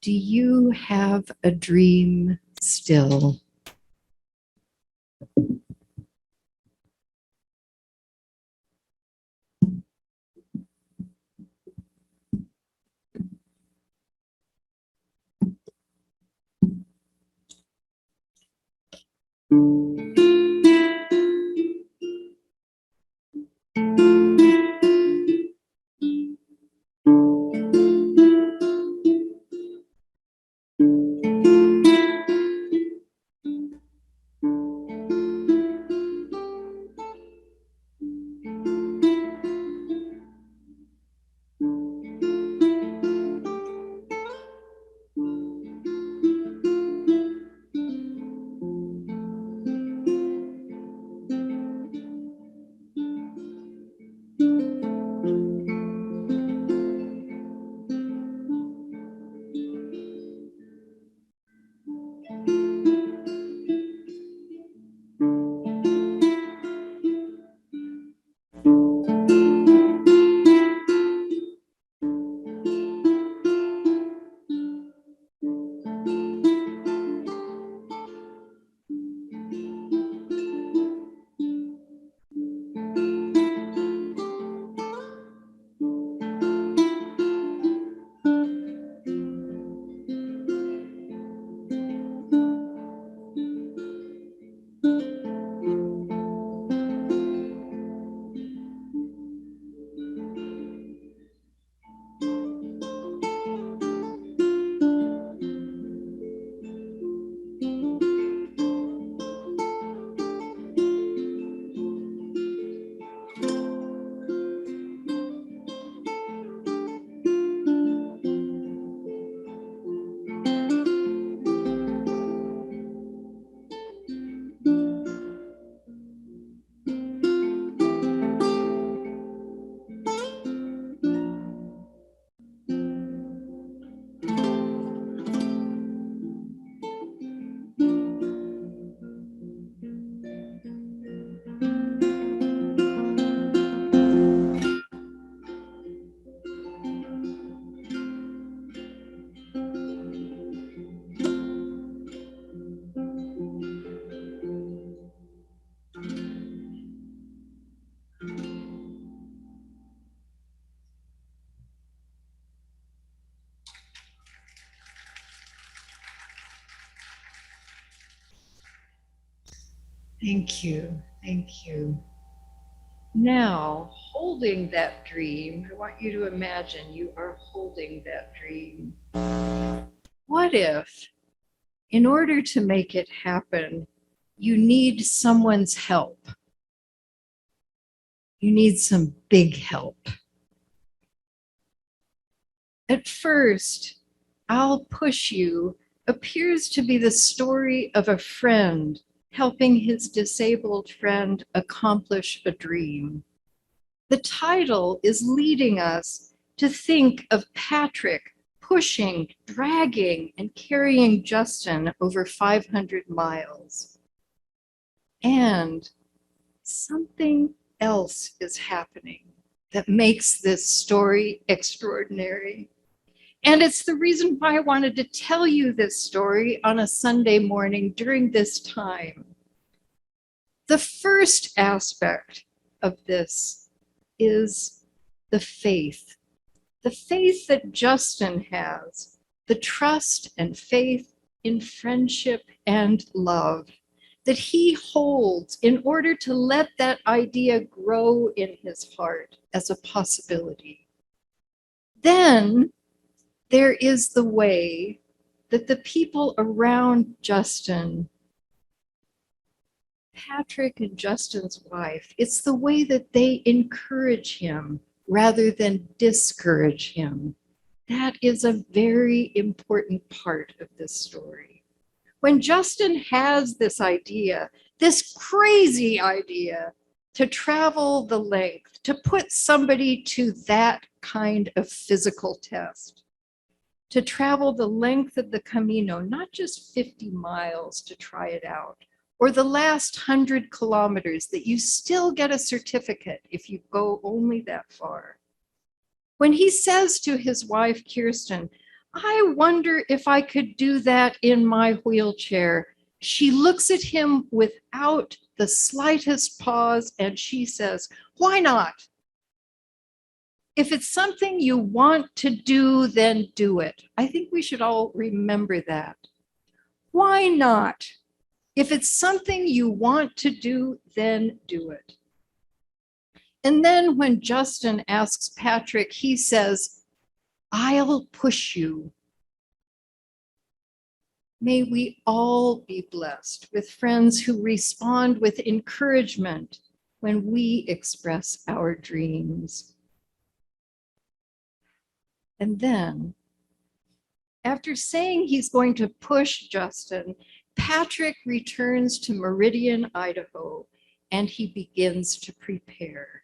Do you have a dream still? Thank you. Thank you. Now, holding that dream, I want you to imagine you are holding that dream. What if, in order to make it happen, you need someone's help? You need some big help. At first, I'll push you appears to be the story of a friend helping his disabled friend accomplish a dream. The title is leading us to think of Patrick pushing, dragging, and carrying Justin over 500 miles. And something else is happening that makes this story extraordinary. And it's the reason why I wanted to tell you this story on a Sunday morning during this time. The first aspect of this is the faith that Justin has, the trust and faith in friendship and love that he holds in order to let that idea grow in his heart as a possibility. Then there is the way that the people around Justin, Patrick and Justin's wife, it's the way that they encourage him rather than discourage him. That is a very important part of this story. When Justin has this idea, this crazy idea to travel the length, to put somebody to that kind of physical test, to travel the length of the Camino, not just 50 miles to try it out, or the last 100 kilometers that you still get a certificate if you go only that far. When he says to his wife, Kirsten, I wonder if I could do that in my wheelchair. She looks at him without the slightest pause and she says, why not? If it's something you want to do, then do it. I think we should all remember that. Why not? If it's something you want to do, then do it. And then when Justin asks Patrick, he says, I'll push you. May we all be blessed with friends who respond with encouragement when we express our dreams. And then, after saying he's going to push Justin, Patrick returns to Meridian, Idaho, and he begins to prepare.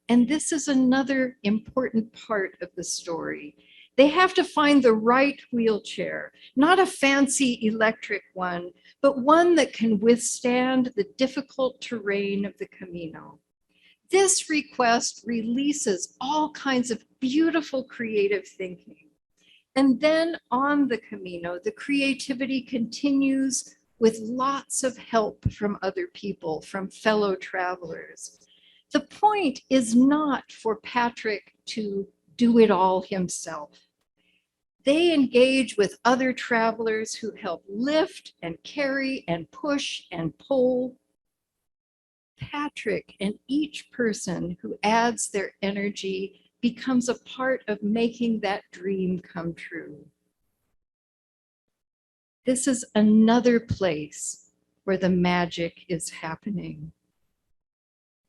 And this is another important part of the story. They have to find the right wheelchair, not a fancy electric one, but one that can withstand the difficult terrain of the Camino. This request releases all kinds of beautiful creative thinking. And then on the Camino, the creativity continues with lots of help from other people, from fellow travelers. The point is not for Patrick to do it all himself. They engage with other travelers who help lift and carry and push and pull. Patrick and each person who adds their energy becomes a part of making that dream come true. This is another place where the magic is happening.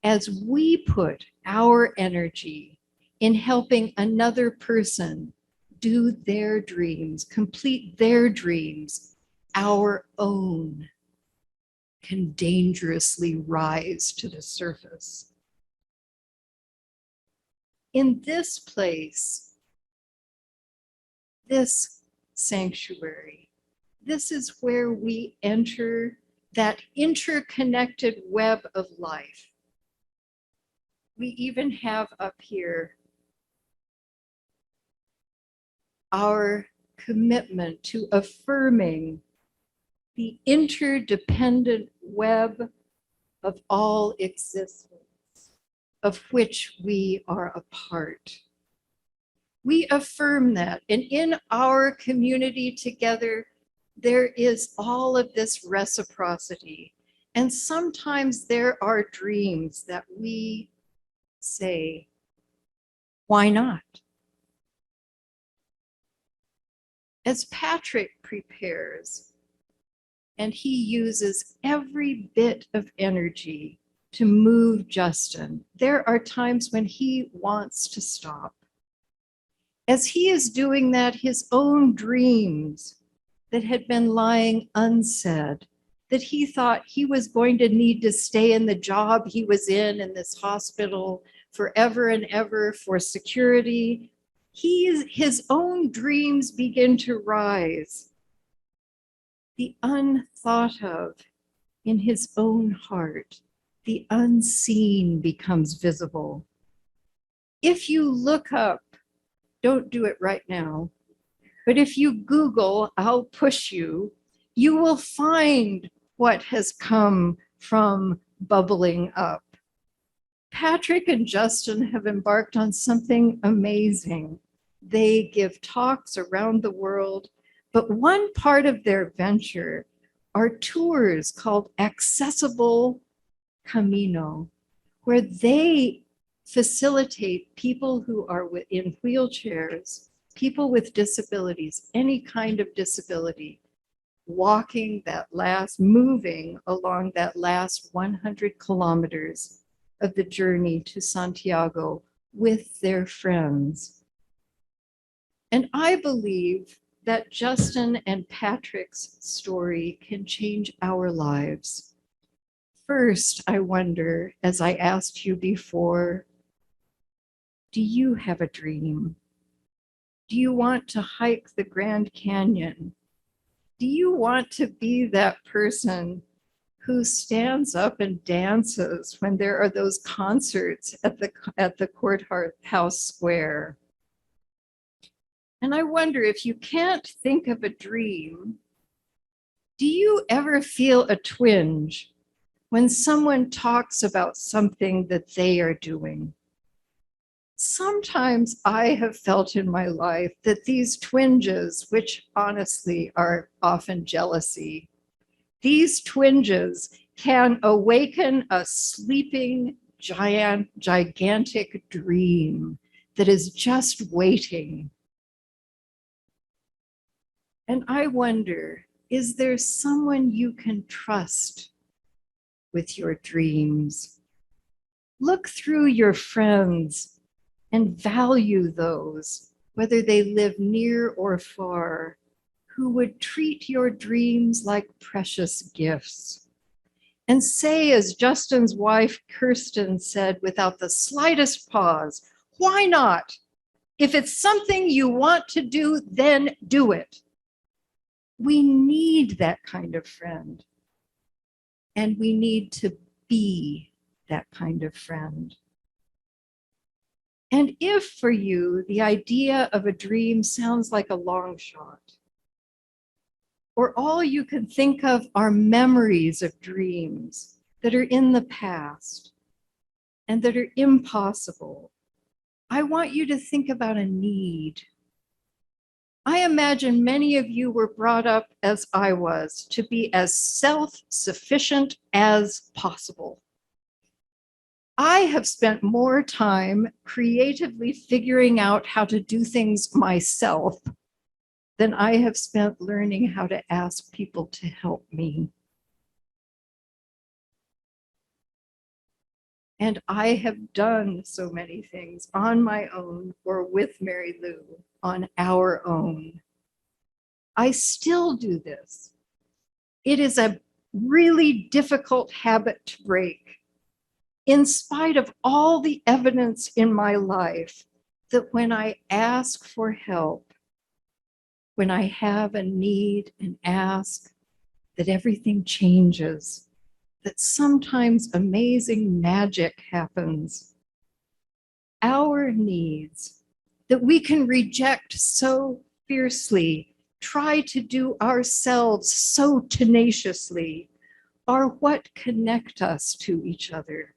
As we put our energy in helping another person do their dreams, complete their dreams, our own can dangerously rise to the surface. In this place, this sanctuary, this is where we enter that interconnected web of life. We even have up here our commitment to affirming the interdependent web of all existence, of which we are a part. We affirm that, and in our community together, there is all of this reciprocity. And sometimes there are dreams that we say, why not? As Patrick prepares, and he uses every bit of energy to move Justin, there are times when he wants to stop. As he is doing that, his own dreams that had been lying unsaid, that he thought he was going to need to stay in the job he was in this hospital forever and ever for security, his own dreams begin to rise. The unthought of in his own heart, the unseen becomes visible. If you look up, don't do it right now, but if you Google, I'll push you, you will find what has come from bubbling up. Patrick and Justin have embarked on something amazing. They give talks around the world, but one part of their venture are tours called Accessible Camino, where they facilitate people who are in wheelchairs, people with disabilities, any kind of disability, moving along that last 100 kilometers of the journey to Santiago with their friends. And I believe that Justin and Patrick's story can change our lives. First, I wonder, as I asked you before, do you have a dream? Do you want to hike the Grand Canyon? Do you want to be that person who stands up and dances when there are those concerts at the courthouse square? And I wonder, if you can't think of a dream, do you ever feel a twinge when someone talks about something that they are doing? Sometimes I have felt in my life that these twinges, which honestly are often jealousy, these twinges can awaken a sleeping gigantic dream that is just waiting. And I wonder, is there someone you can trust with your dreams? Look through your friends and value those, whether they live near or far, who would treat your dreams like precious gifts. And say, as Justin's wife, Kirsten, said without the slightest pause, why not? If it's something you want to do, then do it. We need that kind of friend. And we need to be that kind of friend. And if for you, the idea of a dream sounds like a long shot, or all you can think of are memories of dreams that are in the past and that are impossible, I want you to think about a need. I imagine many of you were brought up, as I was, to be as self-sufficient as possible. I have spent more time creatively figuring out how to do things myself than I have spent learning how to ask people to help me. And I have done so many things on my own or with Mary Lou on our own. I still do this. It is a really difficult habit to break, in spite of all the evidence in my life that when I ask for help, when I have a need and ask, that everything changes, that sometimes amazing magic happens. Our needs that we can reject so fiercely, try to do ourselves so tenaciously, are what connect us to each other,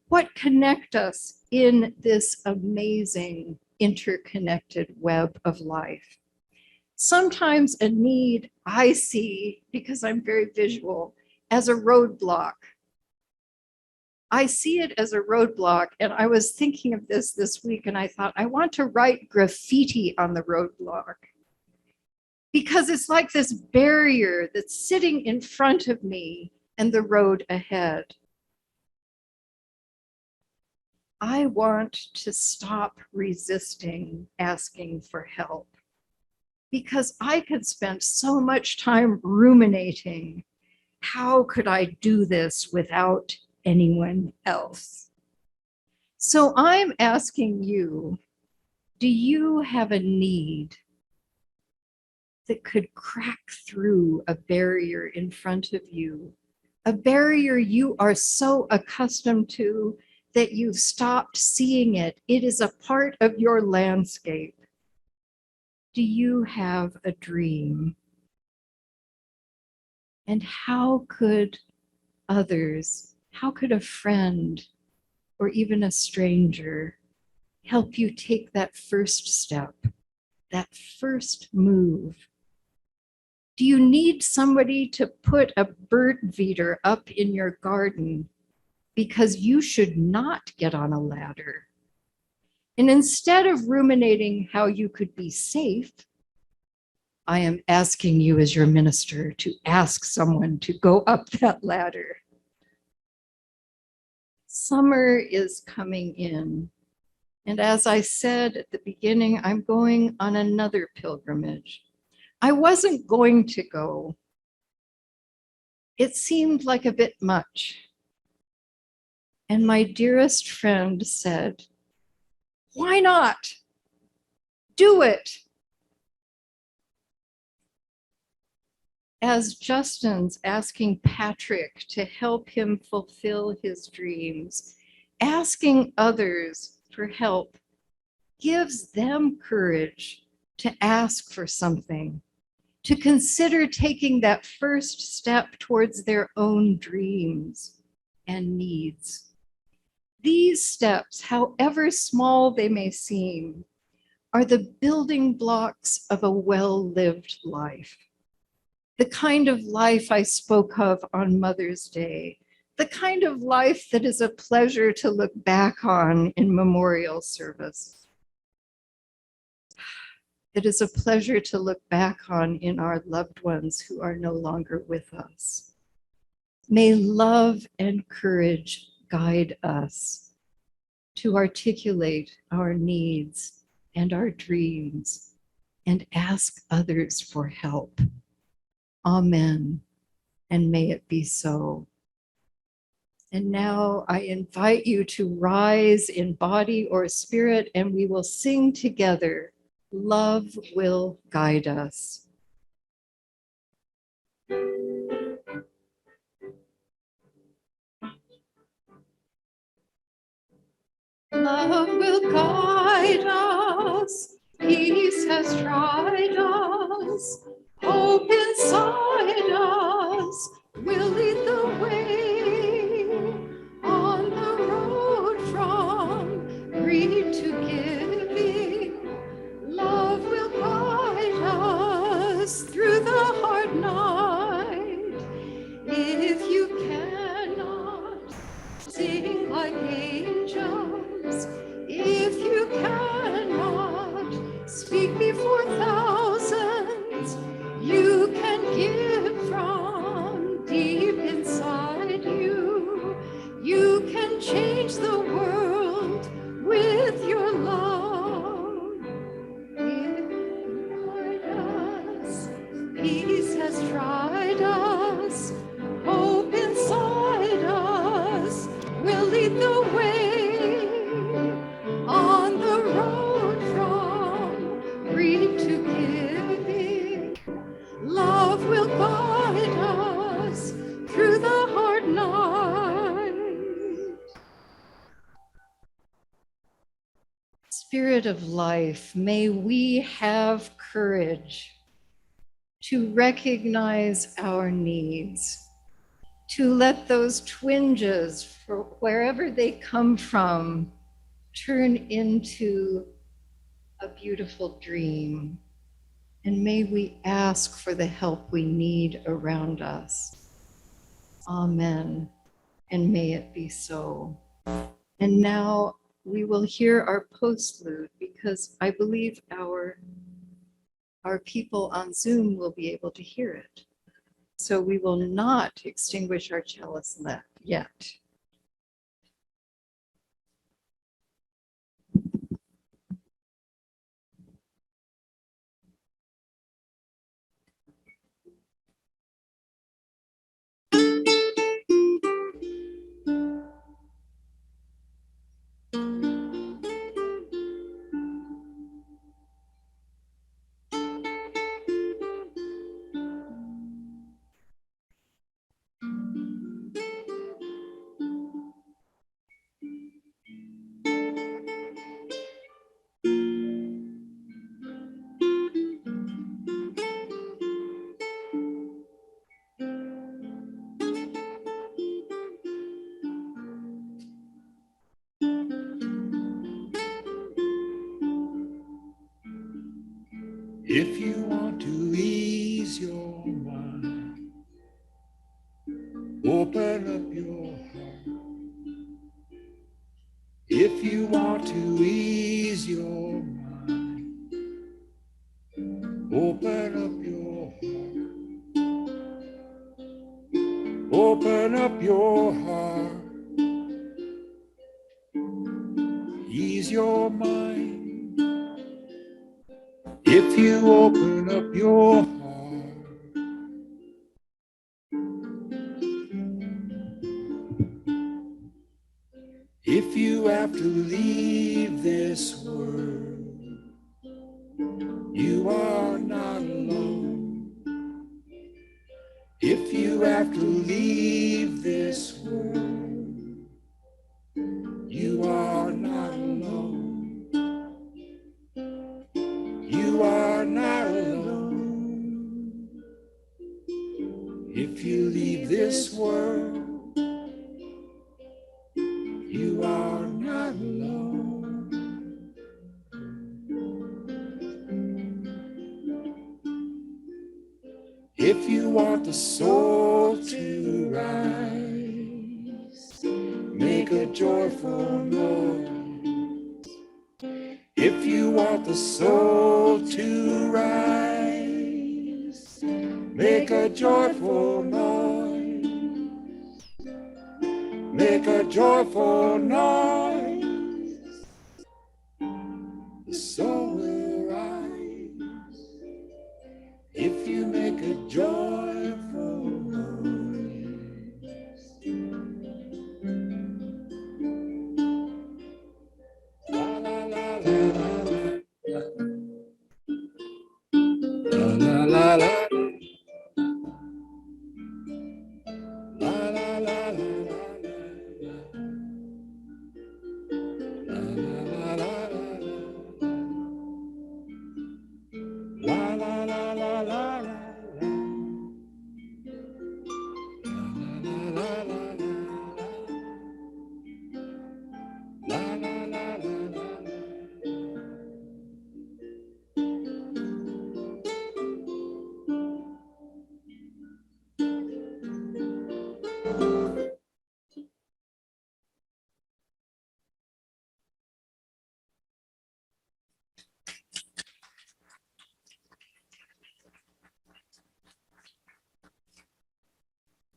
what connect us in this amazing interconnected web of life. Sometimes a need I see, because I'm very visual, as a roadblock. I see it as a roadblock, and I was thinking of this week, and I thought, I want to write graffiti on the roadblock, because it's like this barrier that's sitting in front of me and the road ahead. I want to stop resisting asking for help, because I could spend so much time ruminating. How could I do this without anyone else? So I'm asking you, do you have a need that could crack through a barrier in front of you, a barrier you are so accustomed to that you've stopped seeing it? It is a part of your landscape. Do you have a dream? And how could others, how could a friend or even a stranger help you take that first step, that first move? Do you need somebody to put a bird feeder up in your garden because you should not get on a ladder? And instead of ruminating how you could be safe, I am asking you as your minister to ask someone to go up that ladder. Summer is coming in. And as I said at the beginning, I'm going on another pilgrimage. I wasn't going to go. It seemed like a bit much. And my dearest friend said, why not? Do it. As Justin's asking Patrick to help him fulfill his dreams, asking others for help gives them courage to ask for something, to consider taking that first step towards their own dreams and needs. These steps, however small they may seem, are the building blocks of a well-lived life. The kind of life I spoke of on Mother's Day, the kind of life that is a pleasure to look back on in memorial service. That is a pleasure to look back on in our loved ones who are no longer with us. May love and courage guide us to articulate our needs and our dreams and ask others for help. Amen, and may it be so. And now I invite you to rise in body or spirit, and we will sing together, Love Will Guide Us. Love will guide us, peace has tried us, hope inside us will lead the way on the road from greed to giving. Love will guide us through the hard night. If you cannot sing like angels, if you cannot speak before thousands, you can give from deep inside you. You can change the world with your love. Guide us, peace has tried us, hope inside us will lead the way on the road from greed to giving. Love will guide us through the hard night. Spirit of life, may we have courage to recognize our needs, to let those twinges, for wherever they come from, turn into a beautiful dream. And may we ask for the help we need around us. Amen. And may it be so. And now we will hear our postlude, because I believe our people on Zoom will be able to hear it. So we will not extinguish our chalice yet. If you want to ease your mind, open up your heart. If you want to ease your mind, open up your heart. Open up your heart. Ease your mind. If you open up your heart, if you have to leave this world, you are not alone. If you have to leave this world, you are not alone. You are If you leave this world, you are not alone. If you want the soul to rise, make a joyful noise. If you want the soul to rise, make a joyful noise. Make a joyful noise. The soul will rise if you make a joyful noise. La la la la la la la la la. La la la la la la la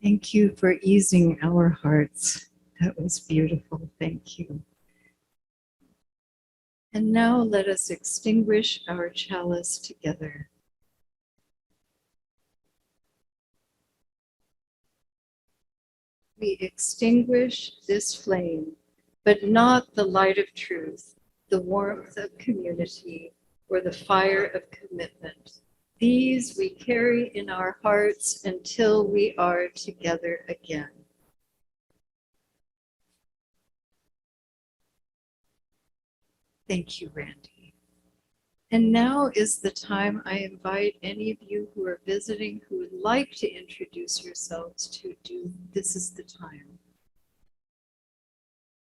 Thank you for easing our hearts. That was beautiful. Thank you. And now let us extinguish our chalice together. We extinguish this flame, but not the light of truth, the warmth of community, or the fire of commitment. These we carry in our hearts until we are together again. Thank you, Randy. And now is the time I invite any of you who are visiting who would like to introduce yourselves to do. This is the time.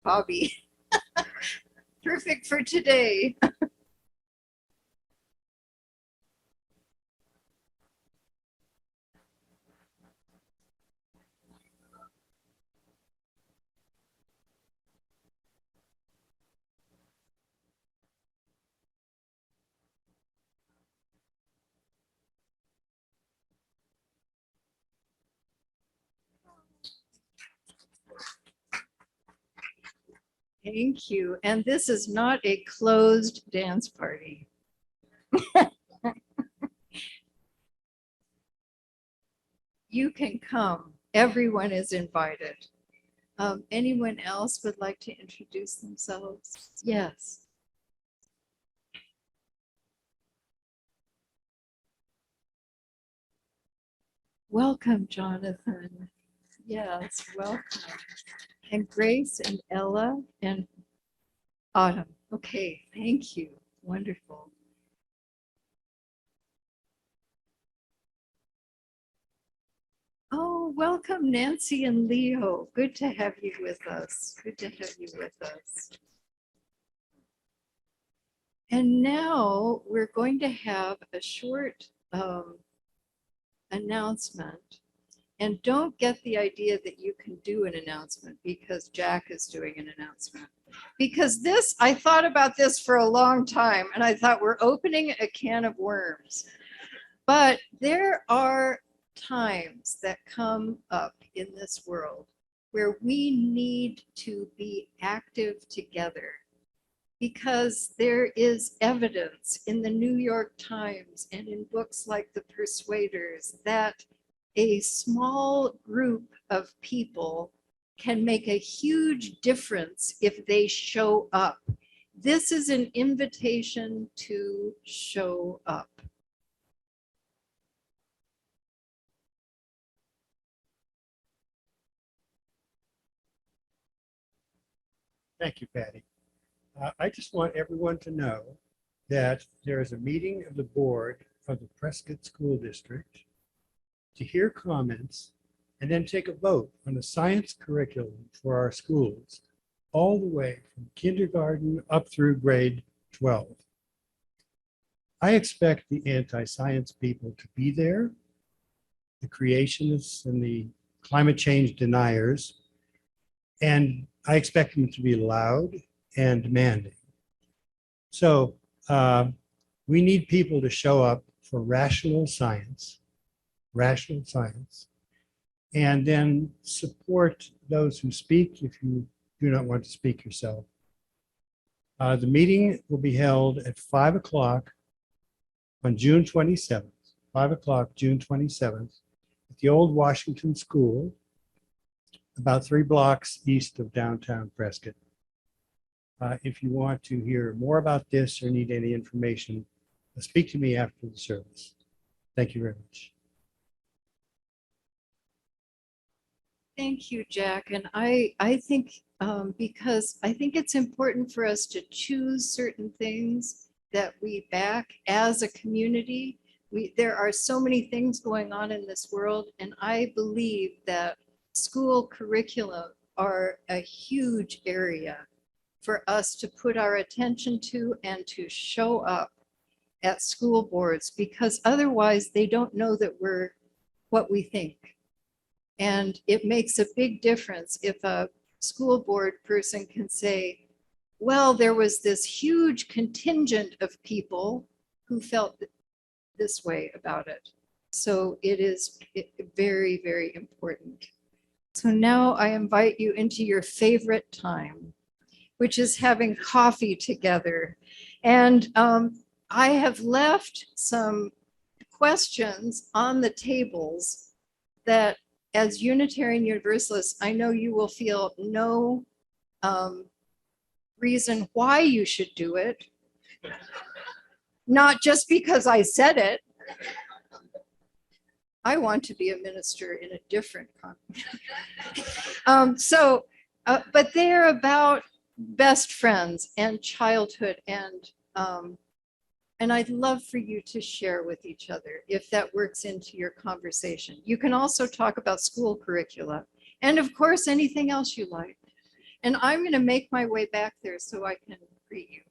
Bobby, perfect for today. Thank you. And this is not a closed dance party. You can come. Everyone is invited. Anyone else would like to introduce themselves? Yes. Welcome, Jonathan. Yes, welcome. And Grace and Ella and Autumn. Okay, thank you. Wonderful. Oh, welcome, Nancy and Leo. Good to have you with us. Good to have you with us. And now we're going to have a short announcement. And don't get the idea that you can do an announcement because Jack is doing an announcement. Because this, I thought about this for a long time and I thought we're opening a can of worms. But there are times that come up in this world where we need to be active together because there is evidence in the New York Times and in books like The Persuaders that a small group of people can make a huge difference if they show up. This is an invitation to show up. Thank you, Patty. I just want everyone to know that there is a meeting of the board of the Prescott School District to hear comments and then take a vote on the science curriculum for our schools, all the way from kindergarten up through grade 12. I expect the anti-science people to be there, the creationists and the climate change deniers, and I expect them to be loud and demanding. So we need people to show up for rational science, and then support those who speak if you do not want to speak yourself. The meeting will be held at 5 o'clock on June 27th, 5 o'clock, June 27th, at the old Washington School, about 3 blocks east of downtown Prescott. If you want to hear more about this or need any information, speak to me after the service. Thank you very much. Thank you, Jack. And I think because I think it's important for us to choose certain things that we back as a community. There are so many things going on in this world, and I believe that school curricula are a huge area for us to put our attention to and to show up at school boards, because otherwise they don't know that we're what we think. And it makes a big difference if a school board person can say, well, there was this huge contingent of people who felt this way about it. So it is very, very important. So now I invite you into your favorite time, which is having coffee together. And I have left some questions on the tables that, as Unitarian Universalists, I know you will feel no reason why you should do it. Not just because I said it. I want to be a minister in a different context. But they're about best friends and childhood, and I'd love for you to share with each other if that works into your conversation. You can also talk about school curricula and, of course, anything else you like. And I'm going to make my way back there so I can greet you.